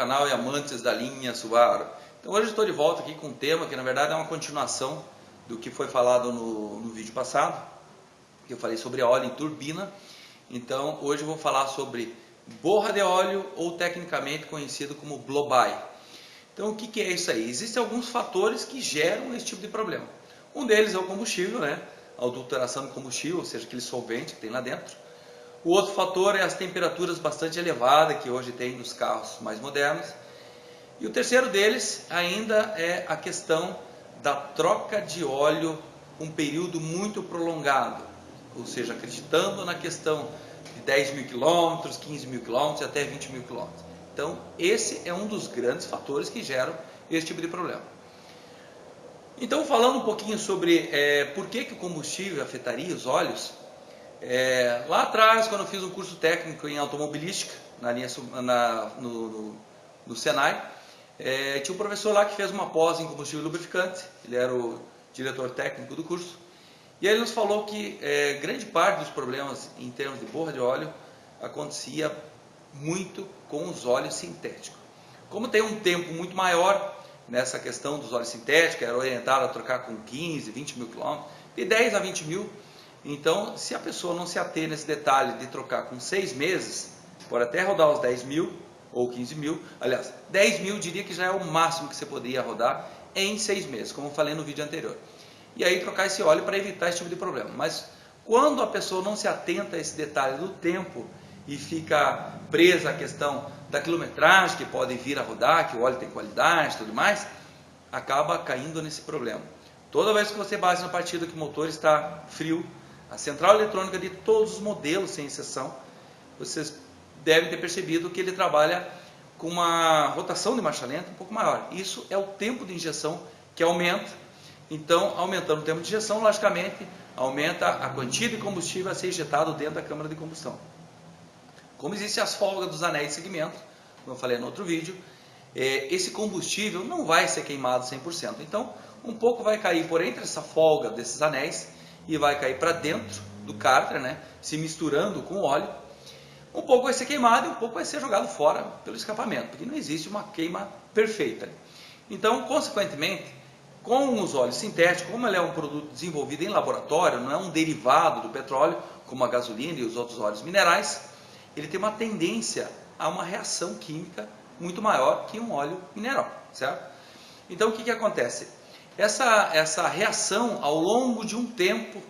canal e amantes da linha Subaru. Então hoje eu estou de volta aqui com um tema que na verdade é uma continuação do que foi falado no vídeo passado, que eu falei sobre óleo em turbina. Então hoje eu vou falar sobre borra de óleo, ou tecnicamente conhecido como blow-by. Então o que é isso aí? Existem alguns fatores que geram esse tipo de problema. Um deles é o combustível, né? A adulteração do combustível, ou seja, aquele solvente que tem lá dentro. O outro fator é as temperaturas bastante elevadas que hoje tem nos carros mais modernos. E o terceiro deles ainda é a questão da troca de óleo um período muito prolongado, ou seja, acreditando na questão de 10 mil quilômetros, 15 mil quilômetros e até 20 mil quilômetros. Então esse é um dos grandes fatores que geram esse tipo de problema. Então, falando um pouquinho sobre por que o combustível afetaria os óleos, lá atrás, quando eu fiz um curso técnico em automobilística no Senai, tinha um professor lá que fez uma pós em combustível e lubrificante. Ele era o diretor técnico do curso, e ele nos falou que grande parte dos problemas em termos de borra de óleo acontecia muito com os óleos sintéticos. Como tem um tempo muito maior nessa questão dos óleos sintéticos, era orientado a trocar com 15, 20 mil quilômetros, de 10 a 20 mil. Então, se a pessoa não se ater nesse detalhe de trocar com 6 meses, pode até rodar os 10 mil ou 15 mil. Aliás, 10 mil eu diria que já é o máximo que você poderia rodar em 6 meses, como eu falei no vídeo anterior. E aí trocar esse óleo para evitar esse tipo de problema. Mas quando a pessoa não se atenta a esse detalhe do tempo e fica presa à questão da quilometragem, que pode vir a rodar, que o óleo tem qualidade e tudo mais, acaba caindo nesse problema. Toda vez que você bate na partida que o motor está frio, a central eletrônica de todos os modelos, sem exceção, vocês devem ter percebido que ele trabalha com uma rotação de marcha lenta um pouco maior. Isso é o tempo de injeção que aumenta. Então, aumentando o tempo de injeção, logicamente, aumenta a quantia de combustível a ser injetado dentro da câmara de combustão. Como existem as folgas dos anéis de segmento, como eu falei no outro vídeo, esse combustível não vai ser queimado 100%. Então, um pouco vai cair por entre essa folga desses anéis e vai cair para dentro do cárter, né, se misturando com o óleo. Um pouco vai ser queimado e um pouco vai ser jogado fora pelo escapamento, porque não existe uma queima perfeita. Então, consequentemente, com os óleos sintéticos, como ele é um produto desenvolvido em laboratório, não é um derivado do petróleo, como a gasolina e os outros óleos minerais, ele tem uma tendência a uma reação química muito maior que um óleo mineral, certo? Então, o que acontece? Essa reação, ao longo de um tempo,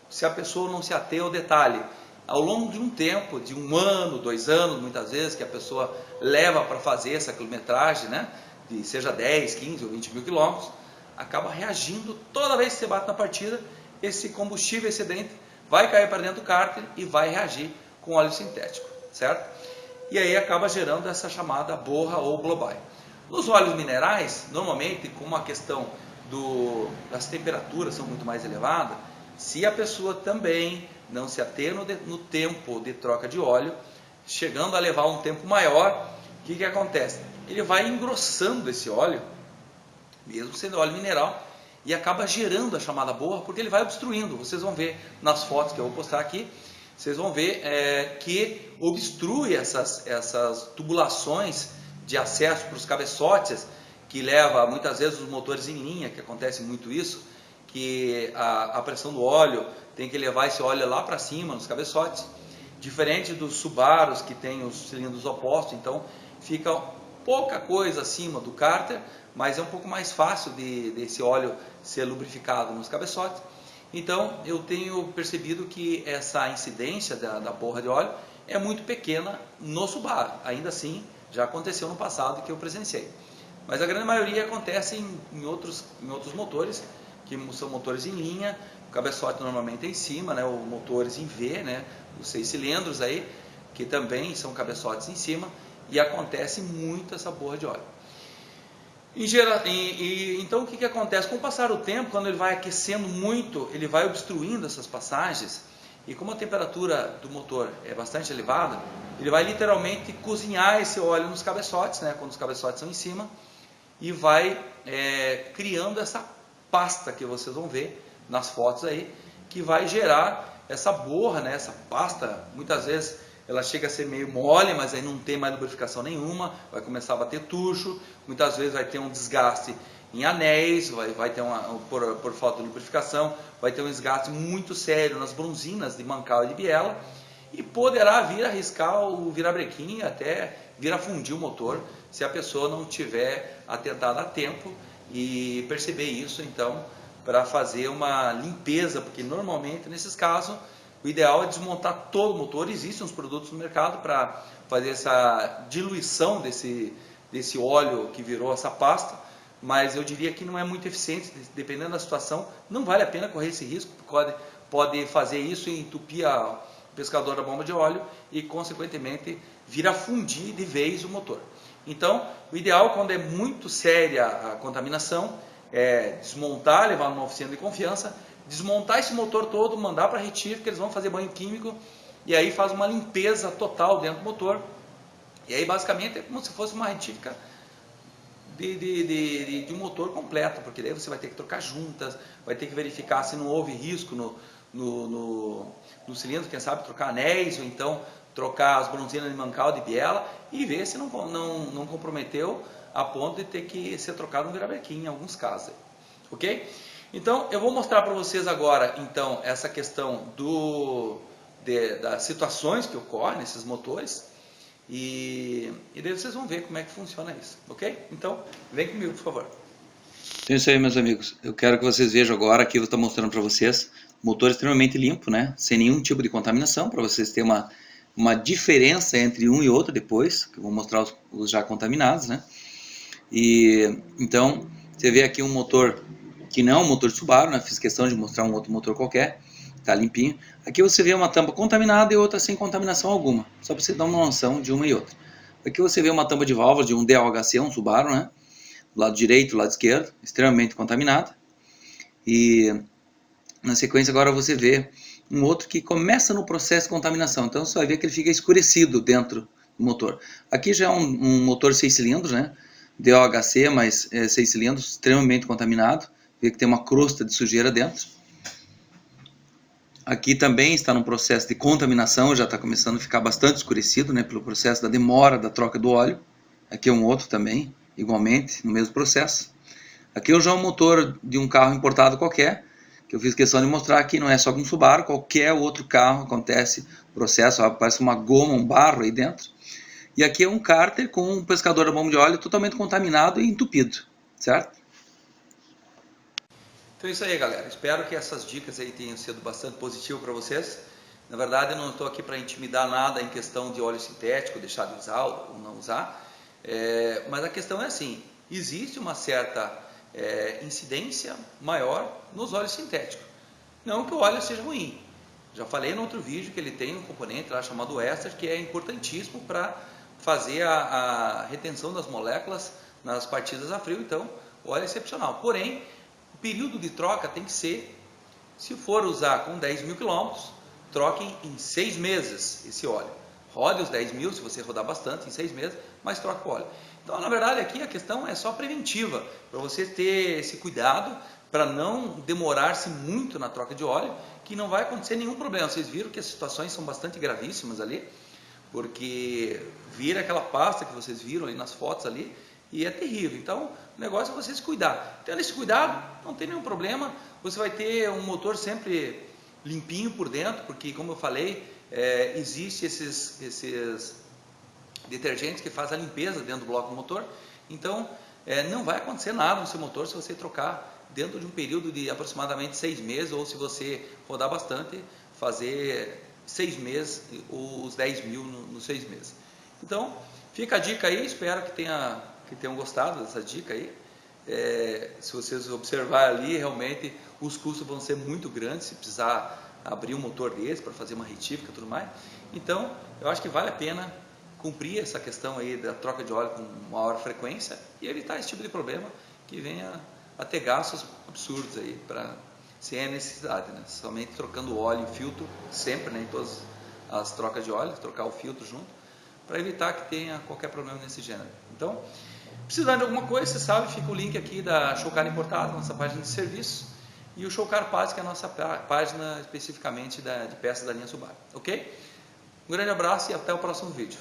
se a pessoa não se ater ao detalhe, ao longo de um tempo, de 1 ano, 2 anos, muitas vezes, que a pessoa leva para fazer essa quilometragem, né, de seja 10, 15 ou 20 mil quilômetros, acaba reagindo toda vez que você bate na partida, esse combustível excedente vai cair para dentro do cárter e vai reagir com óleo sintético, certo? E aí acaba gerando essa chamada borra ou blow-by. Nos óleos minerais, normalmente, como a questão das temperaturas são muito mais elevadas, se a pessoa também não se ater no tempo de troca de óleo, chegando a levar um tempo maior, o que acontece? Ele vai engrossando esse óleo, mesmo sendo óleo mineral, e acaba gerando a chamada borra, porque ele vai obstruindo. Vocês vão ver nas fotos que eu vou postar aqui, vocês vão ver que obstrui essas tubulações de acesso para os cabeçotes, que leva muitas vezes os motores em linha, que acontece muito isso, que a pressão do óleo tem que levar esse óleo lá para cima nos cabeçotes, diferente dos Subarus que tem os cilindros opostos. Então fica pouca coisa acima do cárter, mas é um pouco mais fácil desse óleo ser lubrificado nos cabeçotes. Então eu tenho percebido que essa incidência da borra de óleo é muito pequena no Subaru. Ainda assim, já aconteceu no passado que eu presenciei. Mas a grande maioria acontece em outros motores, que são motores em linha. O cabeçote normalmente é em cima, né, ou motores em V, né, os 6 cilindros aí, que também são cabeçotes em cima, e acontece muito essa borra de óleo. Então o que acontece? Com o passar do tempo, quando ele vai aquecendo muito, ele vai obstruindo essas passagens, e como a temperatura do motor é bastante elevada, ele vai literalmente cozinhar esse óleo nos cabeçotes, né, quando os cabeçotes são em cima, e vai criando essa pasta que vocês vão ver nas fotos aí, que vai gerar essa borra, né, essa pasta, muitas vezes ela chega a ser meio mole, mas aí não tem mais lubrificação nenhuma, vai começar a bater tucho, muitas vezes vai ter um desgaste em anéis, vai ter por falta de lubrificação, vai ter um desgaste muito sério nas bronzinas de mancal e de biela, e poderá vir a arriscar o virabrequim, até vir a fundir o motor, se a pessoa não tiver atentado a tempo e perceber isso, então, para fazer uma limpeza, porque normalmente nesses casos o ideal é desmontar todo o motor. Existem uns produtos no mercado para fazer essa diluição desse óleo que virou essa pasta, mas eu diria que não é muito eficiente, dependendo da situação, não vale a pena correr esse risco, pode fazer isso e entupir o pescador da bomba de óleo e consequentemente vir a fundir de vez o motor. Então, o ideal, quando é muito séria a contaminação, é desmontar, levar numa oficina de confiança, desmontar esse motor todo, mandar para a retífica, eles vão fazer banho químico e aí faz uma limpeza total dentro do motor. E aí basicamente é como se fosse uma retífica de um motor completo, porque daí você vai ter que trocar juntas, vai ter que verificar se não houve risco no cilindro, quem sabe trocar anéis, ou então trocar as bronzinas de mancal, de biela, e ver se não comprometeu a ponto de ter que ser trocado um virabrequim em alguns casos. Ok? Então, eu vou mostrar para vocês agora, então, essa questão das situações que ocorrem nesses motores, e daí vocês vão ver como é que funciona isso, ok? Então, vem comigo, por favor. Então é isso aí, meus amigos. Eu quero que vocês vejam agora, aqui eu estou mostrando para vocês, motor extremamente limpo, né? Sem nenhum tipo de contaminação, para vocês terem uma diferença entre um e outro depois, que eu vou mostrar os já contaminados, né? E então, você vê aqui um motor que não é um motor de Subaru, né? Fiz questão de mostrar um outro motor qualquer, tá limpinho. Aqui você vê uma tampa contaminada e outra sem contaminação alguma, só para você dar uma noção de uma e outra. Aqui você vê uma tampa de válvula de um DOHC, um Subaru, né? Do lado direito, do lado esquerdo, extremamente contaminada. E na sequência agora você vê um outro que começa no processo de contaminação, então você vai ver que ele fica escurecido dentro do motor. Aqui já é um motor 6 cilindros, né? DOHC, mas 6 cilindros, extremamente contaminado. Vê que tem uma crosta de sujeira dentro. Aqui também está no processo de contaminação, já está começando a ficar bastante escurecido, né, pelo processo da demora da troca do óleo. Aqui é um outro também, igualmente, no mesmo processo. Aqui já é um motor de um carro importado qualquer, que eu fiz questão de mostrar que não é só com Subaru, qualquer outro carro acontece o processo, ó, parece uma goma, um barro aí dentro. E aqui é um cárter com um pescador da bomba de óleo totalmente contaminado e entupido, certo? Então é isso aí, galera. Espero que essas dicas aí tenham sido bastante positivas para vocês. Na verdade, eu não estou aqui para intimidar nada em questão de óleo sintético, deixar de usar ou não usar. Mas a questão é assim, existe uma certa incidência maior nos óleos sintéticos. Não que o óleo seja ruim. Já falei no outro vídeo que ele tem um componente lá chamado éster, que é importantíssimo para fazer a retenção das moléculas nas partidas a frio. Então, o óleo é excepcional. Porém, o período de troca tem que ser, se for usar com 10 mil quilômetros, troquem em 6 meses esse óleo. Rode os 10 mil, se você rodar bastante, em 6 meses, mas troca o óleo. Então, na verdade, aqui a questão é só preventiva, para você ter esse cuidado, para não demorar-se muito na troca de óleo, que não vai acontecer nenhum problema. Vocês viram que as situações são bastante gravíssimas ali, porque vira aquela pasta que vocês viram ali nas fotos ali, e é terrível. Então, o negócio é você se cuidar. Tendo esse cuidado, não tem nenhum problema, você vai ter um motor sempre limpinho por dentro, porque, como eu falei, existe esses detergentes que fazem a limpeza dentro do bloco do motor. Então, não vai acontecer nada no seu motor se você trocar dentro de um período de aproximadamente 6 meses, ou se você rodar bastante, fazer 6 meses, os 10 mil nos 6 meses. Então, fica a dica aí, espero que tenham gostado dessa dica aí. Se vocês observar ali, realmente os custos vão ser muito grandes, se precisar abrir um motor desse para fazer uma retífica e tudo mais. Então, eu acho que vale a pena cumprir essa questão aí da troca de óleo com maior frequência e evitar esse tipo de problema que venha a ter gastos absurdos aí, sem a necessidade, né? Somente trocando óleo e filtro, sempre, né, em todas as trocas de óleo, trocar o filtro junto, para evitar que tenha qualquer problema desse gênero. Então, precisando de alguma coisa, você sabe, fica o link aqui da Showcar Importado, nossa página de serviço, e o Showcar Parts, que é a nossa página especificamente de peças da linha Subaru, ok? Um grande abraço e até o próximo vídeo.